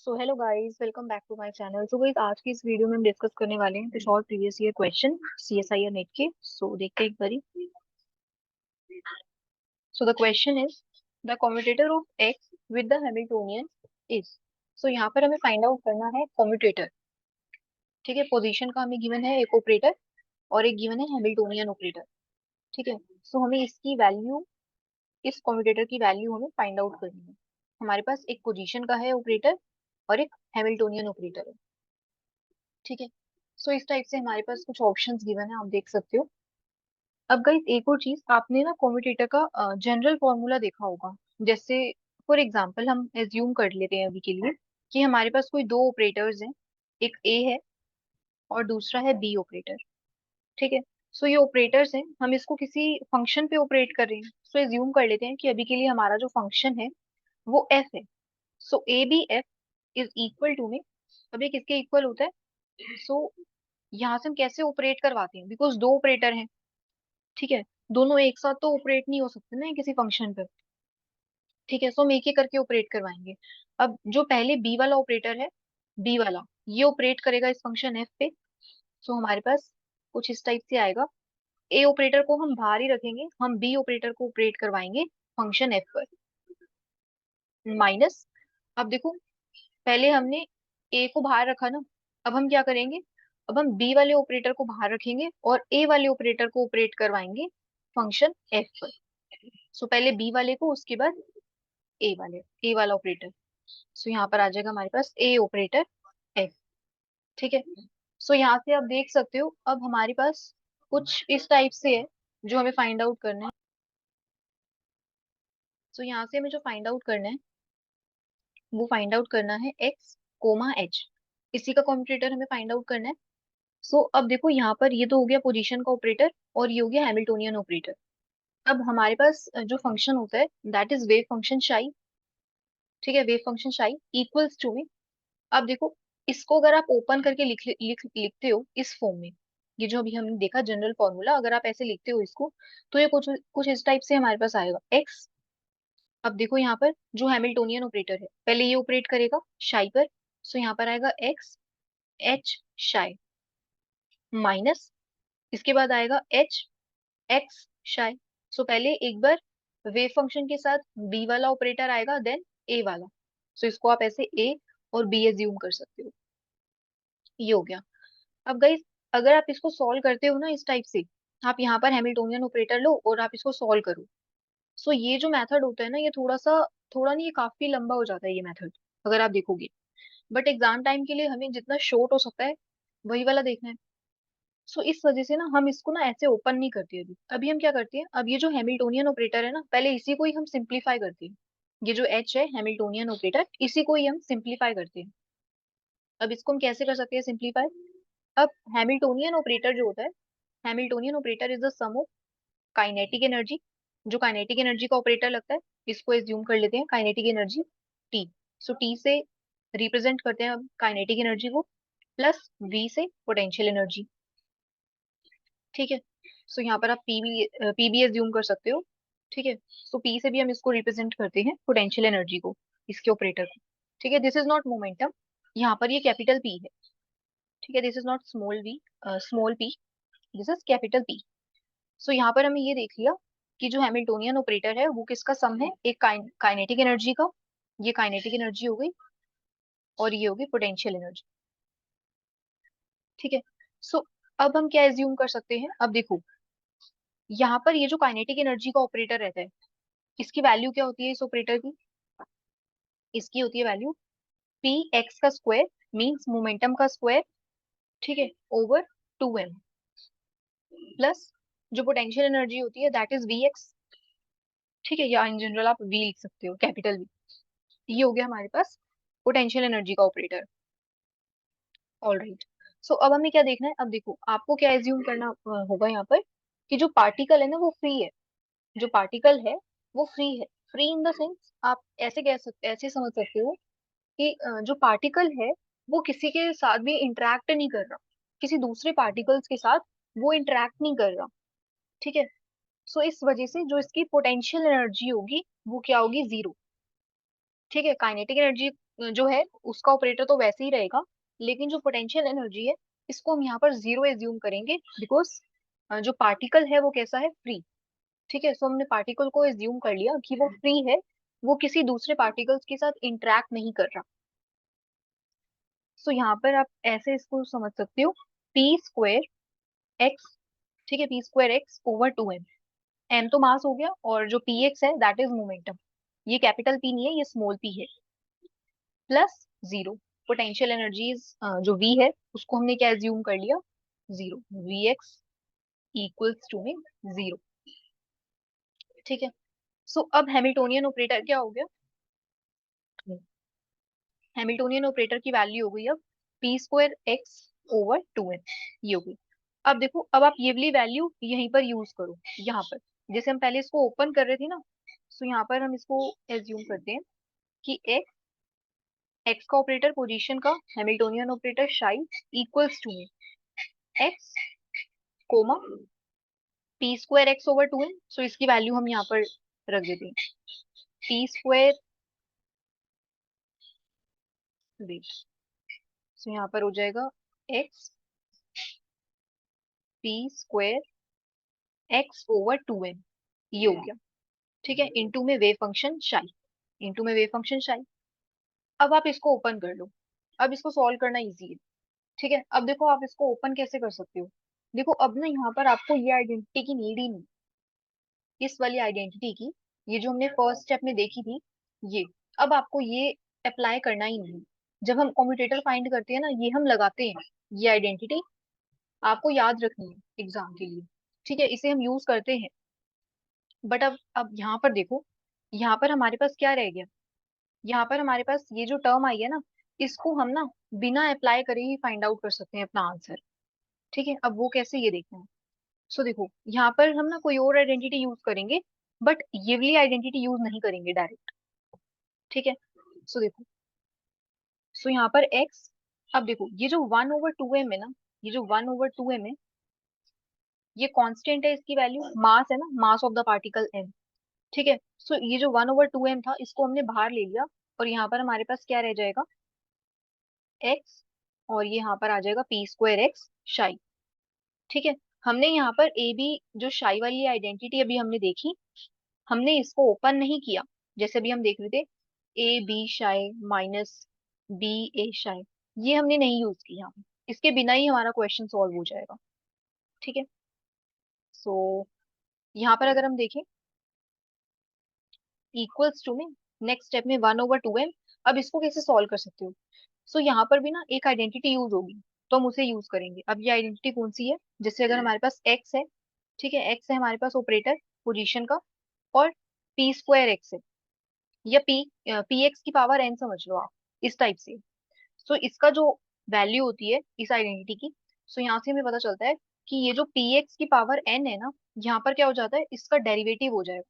So hello guys, welcome back to my channel. So guys, आज की इस video में हम डिस्कस करने वाले हैं कुछ और प्रीवियस ईयर क्वेश्चन सीएसआई और नेट के। सो देखते हैं एक बारी। So the question is the commutator of X with the Hamiltonian is. So यहाँ पर हमें फाइंड आउट करना है कम्यूटेटर। ठीक है, पोजीशन का हमें गिवन है एक ऑपरेटर और एक गिवन है हैमिल्टोनियन ऑपरेटर। ठीक है, सो हमें इसकी वैल्यू, इस कम्यूटेटर की वैल्यू हमें फाइंड आउट करनी है। हमारे पास एक पोजीशन का है ऑपरेटर और एक हैमिल्टोनियन ऑपरेटर है। ठीक है, सो इस टाइप से हमारे पास कुछ ऑप्शंस गिवन है, आप देख सकते हो। अब गाइस, एक और चीज, आपने ना कम्यूटेटर का जनरल फॉर्मूला देखा होगा। जैसे फॉर एग्जांपल हम एज्यूम कर लेते हैं अभी के लिए कि हमारे पास कोई दो ऑपरेटर्स हैं, एक ए है और दूसरा है बी ऑपरेटर। ठीक है, सो ये ऑपरेटर्स हैं, हम इसको किसी फंक्शन पे ऑपरेट कर रहे हैं। सो एज्यूम कर लेते हैं कि अभी के लिए हमारा जो फंक्शन है वो एफ है। So A B F is equal to में, अब ये किसके इक्वल होता है? सो यहाँ से हम कैसे ऑपरेट करवाते हैं, बिकॉज दो ऑपरेटर हैं। ठीक है, दोनों एक साथ तो ऑपरेट नहीं हो सकते ना किसी फंक्शन पे। ठीक है, सो हम एक एक करके ऑपरेट करवाएंगे। अब जो पहले बी वाला ऑपरेटर है, बी वाला, ये ऑपरेट करेगा इस फंक्शन एफ पे। सो हमारे पास कुछ इस टाइप से आएगा। ए ऑपरेटर को हम बाहर ही रखेंगे, हम बी ऑपरेटर को ऑपरेट करवाएंगे फंक्शन एफ पर। माइनस, अब देखो, पहले हमने ए को बाहर रखा ना, अब हम क्या करेंगे? अब हम बी वाले ऑपरेटर को बाहर रखेंगे और ए वाले ऑपरेटर को ऑपरेट करवाएंगे फंक्शन एफ पर। सो पहले बी वाले को, उसके बाद ए वाला ऑपरेटर। सो यहाँ पर आ जाएगा हमारे पास ए ऑपरेटर एफ। ठीक है, सो यहाँ से आप देख सकते हो, अब हमारे पास कुछ इस टाइप से है जो हमें फाइंड आउट करना है। सो यहाँ से हमें जो फाइंड आउट करना है वो फाइंड आउट करना है एक्स कोमा एच, इसी का कॉम्पिटेटर हमें फाइंड आउट करना है। सो अब देखो, यहाँ पर ये तो हो गया पोजीशन का ऑपरेटर और ये हो गया हैमिल्टोनियन ऑपरेटर। अब हमारे पास जो फंक्शन होता है दैट इज वेव फंक्शन शाई। ठीक है, वेव फंक्शन शाई इक्वल्स टू में, अब देखो, इसको अगर आप ओपन करके लिखते हो इस फॉर्म में, ये जो अभी हमने देखा जनरल फॉर्मूला, अगर आप ऐसे लिखते हो इसको, तो ये कुछ कुछ इस टाइप से हमारे पास आएगा एक्स। अब देखो, यहाँ पर जो हैमिल्टोनियन ऑपरेटर है पहले ये ऑपरेट करेगा शाई पर। सो यहाँ पर आएगा एक्स एच शाई, माइनस, इसके बाद आएगा एच एक्स शाई। सो पहले एक बार वेव फंक्शन के साथ बी वाला ऑपरेटर आएगा, देन ए वाला। सो इसको आप ऐसे ए और बी एज्यूम कर सकते हो। ये हो गया। अब गाइस, अगर आप इसको सॉल्व करते हो ना इस टाइप से, आप यहाँ पर हैमिल्टोनियन ऑपरेटर लो और आप इसको सॉल्व करो। सो ये जो मेथड होता है ना, ये थोड़ा नहीं, ये काफी लंबा हो जाता है ये मेथड, अगर आप देखोगे। बट एग्जाम टाइम के लिए हमें जितना शॉर्ट हो सकता है वही वाला देखना है। सो इस वजह से ना हम इसको ना ऐसे ओपन नहीं करते। अभी अभी हम क्या करते हैं, अब ये जो हैमिल्टोनियन ऑपरेटर है ना, पहले इसी को ही हम सिंप्लीफाई करते हैं। ये जो एच है हैमिल्टोनियन ऑपरेटर, इसी को ही हम सिंप्लीफाई करते हैं। अब इसको हम कैसे कर सकते हैं सिंप्लीफाई? अब हैमिल्टोनियन ऑपरेटर जो होता है, Hamiltonian operator is the sum of kinetic energy, जो काइनेटिक एनर्जी का ऑपरेटर लगता है, इसको एज्यूम कर लेते हैं kinetic energy T. So T से रिप्रेजेंट करते हैं अब काइनेटिक एनर्जी को, प्लस वी से पोटेंशियल एनर्जी। ठीक है, सो यहाँ पर आप पी भी एज्यूम कर सकते हो। ठीक है, सो पी से भी हम इसको रिप्रेजेंट करते हैं पोटेंशियल एनर्जी को, इसके ऑपरेटर को। ठीक है, दिस इज नॉट मोमेंटम, यहाँ पर ये कैपिटल पी है। ठीक है, this is not small V, small P, this is capital P. So यहाँ पर हमें ये देख लिया कि जो हैमिल्टोनियन ऑपरेटर है वो किसका सम है, एक काइनेटिक एनर्जी का, ये काइनेटिक एनर्जी हो गई, और ये होगी पोटेंशियल एनर्जी। ठीक है, सो अब हम क्या एज्यूम कर सकते हैं? अब देखो, यहाँ पर ये जो काइनेटिक एनर्जी का ऑपरेटर रहता है, इसकी वैल्यू क्या होती है इस ऑपरेटर की? इसकी होती है वैल्यू पी एक्स का स्क्वायर, मीन्स मोमेंटम का स्क्वायर। ठीक है, ओवर 2m, प्लस जो पोटेंशियल एनर्जी होती है दैट इज वी एक्स। ठीक है, या इन जनरल आप वी लिख सकते हो, कैपिटल वी। ये हो गया हमारे पास पोटेंशियल एनर्जी का ऑपरेटर। ऑल राइट, सो अब हमें क्या देखना है? अब देखो, आपको क्या एज्यूम करना होगा यहाँ पर, कि जो पार्टिकल है ना वो फ्री है। जो पार्टिकल है वो फ्री है। फ्री इन द सेंस, आप ऐसे कह सकते, ऐसे समझ सकते हो कि जो पार्टिकल है वो किसी के साथ भी इंटरेक्ट नहीं कर रहा, किसी दूसरे पार्टिकल्स के साथ वो इंटरेक्ट नहीं कर रहा। ठीक है, सो इस वजह से जो इसकी पोटेंशियल एनर्जी होगी वो क्या होगी? जीरो। ठीक है, काइनेटिक एनर्जी जो है उसका ऑपरेटर तो वैसे ही रहेगा, लेकिन जो पोटेंशियल एनर्जी है इसको हम यहाँ पर जीरो एज्यूम करेंगे, बिकॉज जो पार्टिकल है वो कैसा है, फ्री। ठीक है, सो हमने पार्टिकल को एज्यूम कर लिया कि वो फ्री है, वो किसी दूसरे पार्टिकल्स के साथ इंटरेक्ट नहीं कर रहा। सो यहाँ पर आप ऐसे इसको समझ सकते हो, पी स्क्वायर एक्स, ठीक है, P square X over 2m। M तो मास हो गया, और जो पी एक्स है दैट इज मोमेंटम, ये कैपिटल पी नहीं है, ये स्मॉल पी है, प्लस जीरो। पोटेंशियल एनर्जीज जो वी है उसको हमने क्या एज्यूम कर लिया, zero, V X equals to में जीरो। ठीक है, सो अब हैमिल्टोनियन ऑपरेटर क्या हो गया, हैमिल्टोनियन ऑपरेटर की वैल्यू हो गई अब P square X over 2m, ये हो गई। अब देखो, अब आप ये वाली वैल्यू यहीं पर यूज करो, यहाँ पर जैसे हम पहले इसको ओपन कर रहे थे ना, सो यहाँ पर हम इसको एज्यूम करते हैं कि एक्स, एक्स का ऑपरेटर पोजीशन का, Hamiltonian operator psi equals to में X comma P square X over 2m। So इसकी वैल्यू हम यहाँ पर रख देते हैं, पी स्क्वायर, वेट, सो यहाँ पर हो जाएगा x P square X over 2m, ये हो गया। ठीक है, इनटू में वेव फंक्शन शाई, इनटू में वेव फंक्शन शाई। अब आप इसको ओपन कर लो, अब इसको सॉल्व करना इजी है। ठीक है, अब देखो आप इसको ओपन कैसे कर सकते हो, देखो अब ना यहाँ पर आपको ये आइडेंटिटी की नीड ही नहीं, इस वाली आइडेंटिटी की, ये जो हमने फर्स्ट स्टेप में देखी थी, ये अब आपको ये अप्लाई करना ही नहीं। जब हम कम्यूटेटर फाइंड करते हैं ना, ये हम लगाते हैं, ये आइडेंटिटी आपको याद रखनी है एग्जाम के लिए। ठीक है, इसे हम यूज करते हैं, बट अब यहाँ पर देखो, यहाँ पर हमारे पास क्या रह गया, यहाँ पर हमारे पास ये जो टर्म आई है ना, इसको हम ना बिना अप्लाई करे ही फाइंड आउट कर सकते हैं अपना आंसर। ठीक है, अब वो कैसे, ये देखना है। सो देखो, यहाँ पर हम ना कोई और आइडेंटिटी यूज करेंगे, बट ये वाली आइडेंटिटी यूज नहीं करेंगे डायरेक्ट। ठीक है, सो देखो, सो यहाँ पर x, अब देखो ये जो 1/2m है ना, ये जो 1/2m है, ये कांस्टेंट है, इसकी वैल्यू मास है ना, mass of the particle m। ठीक है, सो ये जो 1/2m था इसको हमने बाहर ले लिया, और यहाँ पर हमारे पास क्या रह जाएगा, x, और ये यहाँ पर आ जाएगा पी स्क्वायर एक्स शाई। ठीक है, हमने यहाँ पर ए बी, जो शाई वाली आइडेंटिटी अभी हमने देखी, हमने इसको ओपन नहीं किया, जैसे अभी हम देख रहे थे A B psi minus B A psi, ये हमने नहीं यूज की यहाँ पे, इसके बिना ही हमारा क्वेश्चन सॉल्व हो जाएगा। ठीक है, सो यहाँ पर अगर हम देखें इक्वल्स टू में, नेक्स्ट स्टेप में 1/2m, अब इसको कैसे सॉल्व कर सकते हो, सो यहाँ पर भी ना एक आइडेंटिटी यूज होगी, तो हम उसे यूज करेंगे। अब ये आइडेंटिटी कौन सी है, जैसे अगर हमारे पास एक्स है, ठीक है, एक्स है हमारे पास ऑपरेटर पोजीशन का, और पी स्क्वायर एक्स है, या पी एक्स की पावर एन समझ लो आप, इस टाइप से। सो इसका जो वैल्यू होती है इस आइडेंटिटी की, सो यहाँ से हमें पता चलता है कि ये जो पी एक्स की पावर एन है ना, यहाँ पर क्या हो जाता है, इसका डेरिवेटिव हो जाएगा।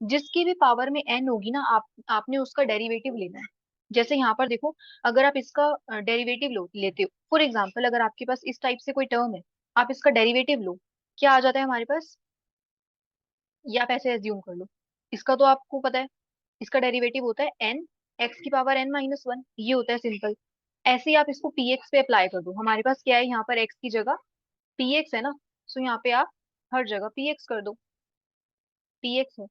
जिसकी भी पावर में एन होगी ना, आपने उसका डेरिवेटिव लेना है। जैसे यहाँ पर देखो, अगर आप इसका डेरिवेटिव लो लेते हो, फॉर एग्जाम्पल अगर आपके पास इस टाइप से कोई टर्म है, आप इसका डेरिवेटिव लो, क्या आ जाता है हमारे पास, या आप ऐसे एज्यूम कर लो, इसका तो आपको पता है, इसका डेरिवेटिव होता है एन एक्स की पावर n-1, ये होता है सिंपल। ऐसे ही आप इसको पी एक्स पे अप्लाई कर दो, हमारे पास क्या है यहाँ पर एक्स की जगह पी एक्स है ना, सो यहाँ पे आप हर जगह पी एक्स कर दो, पी एक्स है,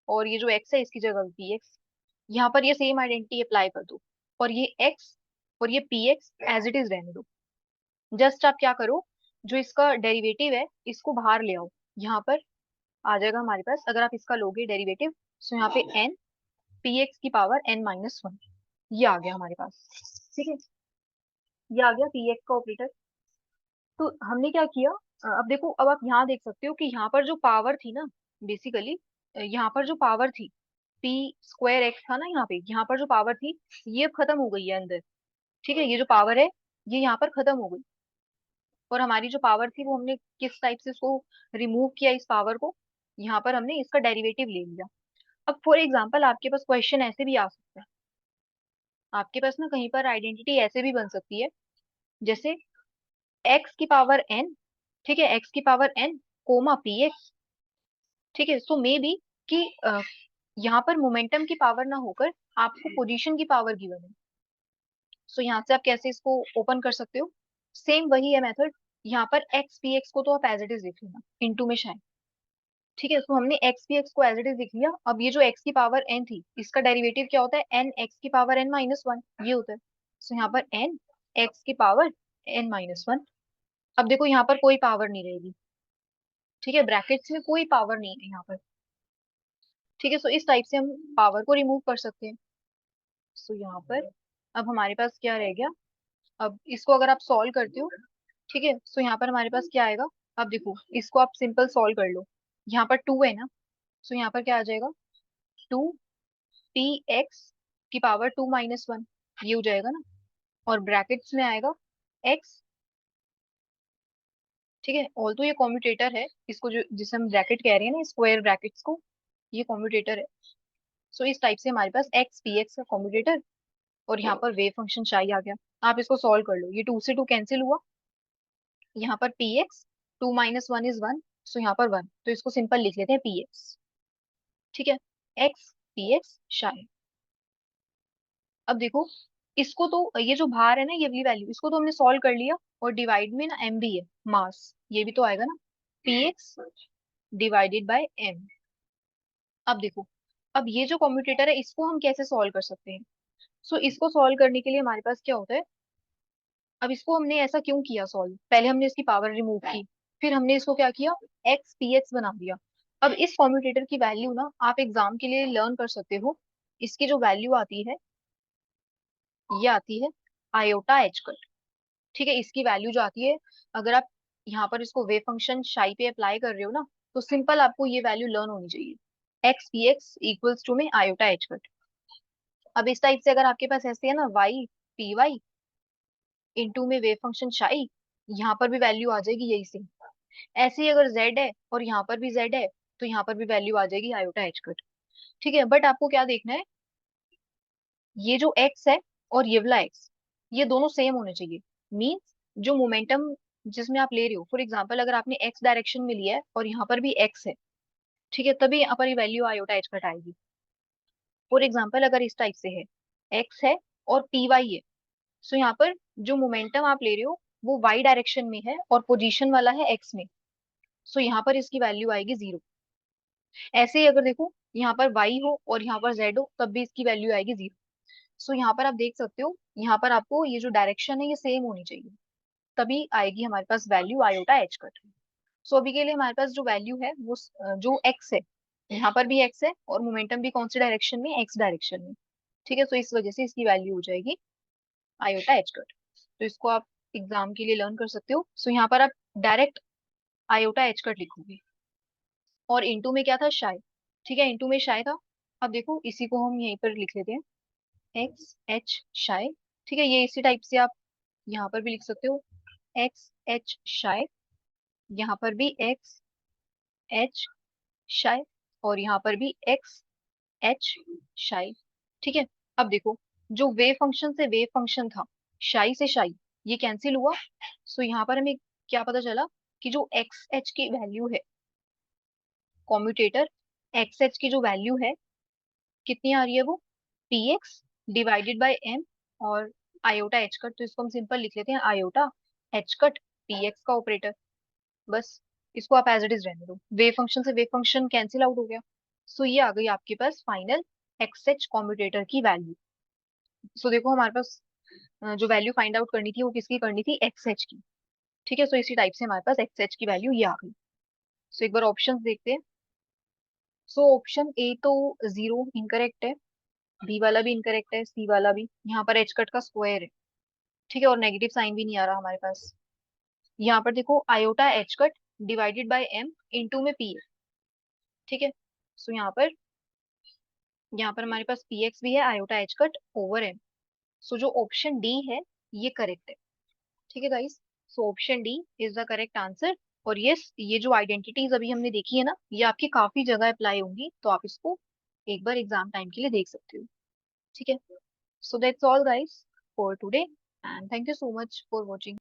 और ये जो एक्स है इसकी जगह पी एक्स, यहाँ पर ये सेम आइडेंटिटी अप्लाई कर दो, और ये एक्स और ये P X as it is रहने दो। जस्ट आप क्या करो, जो इसका डेरिवेटिव है इसको बाहर ले आओ, यहाँ पर आ जाएगा हमारे पास, अगर आप इसका लोगे डेरिवेटिव, सो यहाँ पे एन पी एक्स की पावर n-1, ये आ गया हमारे पास। ठीक है, ये आ गया पी एक्स का ऑपरेटर। तो हमने क्या किया, अब देखो, अब आप यहाँ देख सकते हो कि यहाँ पर जो पावर थी ना, बेसिकली यहाँ पर जो पावर थी, पी स्क्वायर एक्स था ना यहाँ पे, यहाँ पर जो पावर थी ये अब खत्म हो गई है अंदर। ठीक है, ये जो पावर है ये यहाँ पर खत्म हो गई, और हमारी जो पावर थी वो हमने किस टाइप से उसको रिमूव किया, इस पावर को, यहाँ पर हमने इसका डेरिवेटिव ले लिया। अब फॉर एग्जाम्पल आपके पास क्वेश्चन ऐसे भी आ सकता है, आपके पास ना कहीं पर आइडेंटिटी ऐसे भी बन सकती है, जैसे एक्स की पावर एन, ठीक है, एक्स की power N comma P X. ठीक है, सो मे बी कि यहाँ पर मोमेंटम की पावर ना होकर आपको पोजीशन की पावर गिवन है, सो यहाँ से आप कैसे इसको ओपन कर सकते हो, सेम वही है मेथड। यहाँ पर एक्स पी एक्स को तो आप एज इट इज लिख लेना इनटू में शायद। ठीक है, तो हमने एक्स पी एक्स को एज इट इज लिख लिया। अब ये जो एक्स की पावर एन थी, इसका डेरिवेटिव क्या होता है, एन एक्स की पावर एन माइनस वन, ये होता है। सो यहाँ पर एन एक्स की पावर एन माइनस वन। अब देखो यहाँ पर कोई पावर नहीं रहेगी। ठीक है, ब्रैकेट्स में कोई पावर नहीं है यहाँ पर। ठीक है, सो इस टाइप से हम पावर को रिमूव कर सकते हैं। सो यहाँ पर अब हमारे पास क्या रह गया, अब इसको अगर आप सॉल्व करते हो, ठीक है, सो यहाँ पर हमारे पास क्या आएगा। अब देखो इसको आप सिंपल सॉल्व कर लो। यहाँ पर टू है ना, सो यहाँ पर क्या आ जाएगा, टू पी एक्स की पावर टू माइनस वन, ये हो जाएगा ना। और ब्रैकेट्स में आएगा एक्स। ठीक है, ऑल तो ये कॉम्यूटेटर है, इसको जो जिसे हम ब्रैकेट कह रहे हैं ना, स्क्वायर ब्रैकेट्स को, ये कॉम्यूटेटर है। सो इस टाइप से हमारे पास एक्स पी एक्स का कॉम्यूटेटर, और यहाँ पर वेव फंक्शन शाई आ गया। आप इसको सॉल्व कर लो, ये टू से टू कैंसिल हुआ। यहाँ पर P X, two minus one is one, so यहाँ पर वन, तो इसको सिंपल लिख लेते हैं पी एक्स। ठीक है, एक्स पी एक्स शाई। अब देखो इसको तो, ये जो बाहर है ना ये वाली वैल्यू, इसको तो हमने सॉल्व कर लिया। और डिवाइड में ना एम भी है, मास, ये भी तो आएगा ना, P X divided by M. अब देखो, अब ये जो कॉम्यूटेटर है इसको हम कैसे सॉल्व कर सकते हैं। सो इसको सॉल्व करने के लिए हमारे पास क्या होता है, अब इसको हमने ऐसा क्यों किया सॉल्व, पहले हमने इसकी पावर रिमूव की, फिर हमने इसको क्या किया, एक्स पी एक्स बना दिया। अब इस कॉम्यूटेटर की वैल्यू ना आप एग्जाम के लिए लर्न कर सकते हो। इसकी जो वैल्यू आती है, ये आती है आयोटा एच कट। ठीक है, इसकी वैल्यू जो आती है, अगर आप यहाँ पर इसको वेव फंक्शन शाई पे अप्लाई कर रहे हो ना, तो सिंपल आपको ये वैल्यू लर्न होनी चाहिए, X P X equals to में आयोटा एच कट। अब इस टाइप से अगर आपके पास ऐसे है ना, वाई पी वाई इंटू में वेव फंक्शन शाई, यहाँ पर भी वैल्यू आ जाएगी यही से। ऐसे ही अगर जेड है और यहाँ पर भी जेड है, तो यहाँ पर भी वैल्यू आ जाएगी आयोटा एच कट। ठीक है, बट आपको क्या देखना है, ये जो एक्स है और ये वाला एक्स, ये दोनों सेम होने चाहिए। मीन्स जो मोमेंटम जिसमें आप ले रहे हो, फॉर एग्जाम्पल अगर आपने एक्स डायरेक्शन में लिया है और यहाँ पर भी एक्स है, ठीक है, तभी यहाँ पर ये वैल्यू आयोटा एच कट आएगी। फॉर एग्जाम्पल अगर इस टाइप से है, एक्स है और पी वाई है, सो यहाँ पर जो मोमेंटम आप ले रहे हो वो वाई डायरेक्शन में है और पोजीशन वाला है एक्स में, सो यहाँ पर इसकी वैल्यू आएगी जीरो। ऐसे ही अगर देखो यहाँ पर वाई हो और यहाँ पर जेड हो, तब भी इसकी वैल्यू आएगी जीरो। सो यहाँ पर आप देख सकते हो, यहाँ पर आपको ये जो डायरेक्शन है ये सेम होनी चाहिए, तभी आएगी हमारे पास वैल्यू आयोटा एच कट। सो अभी के लिए हमारे पास जो वैल्यू है वो जो एक्स है, यहाँ पर भी एक्स है और मोमेंटम भी कौन सी डायरेक्शन में, एक्स डायरेक्शन में। ठीक है, तो इस वजह से इसकी वैल्यू हो जाएगी आयोटा एच कट। तो इसको आप एग्जाम के लिए लर्न कर सकते हो। सो यहाँ पर आप डायरेक्ट आयोटा एच कट लिखोगे, और इंटू में क्या था, शाय। ठीक है, इंटू में शाय था। अब देखो इसी को हम यहीं पर लिख लेते हैं, एक्स एच शाय। ठीक है, ये इसी टाइप से आप यहाँ पर भी लिख सकते हो, एक्स एच शाय। यहाँ पर भी एक्स एच शाय, और यहाँ पर भी एक्स एच शाई। ठीक है, अब देखो जो वेव फंक्शन से वेव फंक्शन था, शाई से शाई, ये कैंसिल हुआ। सो यहाँ पर हमें क्या पता चला कि जो एक्स एच की वैल्यू है, कॉम्यूटेटर एक्स एच की जो वैल्यू है कितनी आ रही है, वो P X divided by M और आयोटा एच कट। तो इसको हम सिंपल लिख लेते हैं iota H cut P X का ऑपरेटर। बस इसको आप एज इट इज रहने दो, वेव फंक्शन से वेव फंक्शन कैंसिल आउट हो गया। सो ये आ गई आपके पास फाइनल एक्स एच कॉम्यूटेटर की वैल्यू। सो देखो हमारे पास जो वैल्यू फाइंड आउट करनी थी वो किसकी करनी थी, एक्स एच की। ठीक है, सो इसी टाइप से हमारे पास एक्स एच की वैल्यू ये आ गई। सो एक बार ऑप्शंस देखते हैं। सो ऑप्शन ए तो जीरो इनकरेक्ट है, बी वाला भी इनकरेक्ट है, सी वाला भी। यहाँ पर एच कट का स्क्वायर है, ठीक है, और नेगेटिव साइन भी नहीं आ रहा हमारे पास। यहाँ पर देखो iota H cut divided by M into में पी है। ठीक है, सो यहाँ पर हमारे पास पी एक्स भी है, iota H cut over M. So जो ऑप्शन डी है ये करेक्ट है। ठीक है guys, so option D is the correct answer. और यस, ये जो आइडेंटिटीज अभी हमने देखी है ना, ये आपकी काफी जगह अप्लाई होंगी, तो आप इसको एक बार एग्जाम टाइम के लिए देख सकते हो। ठीक है, so that's all guys for today, and thank you so much for watching.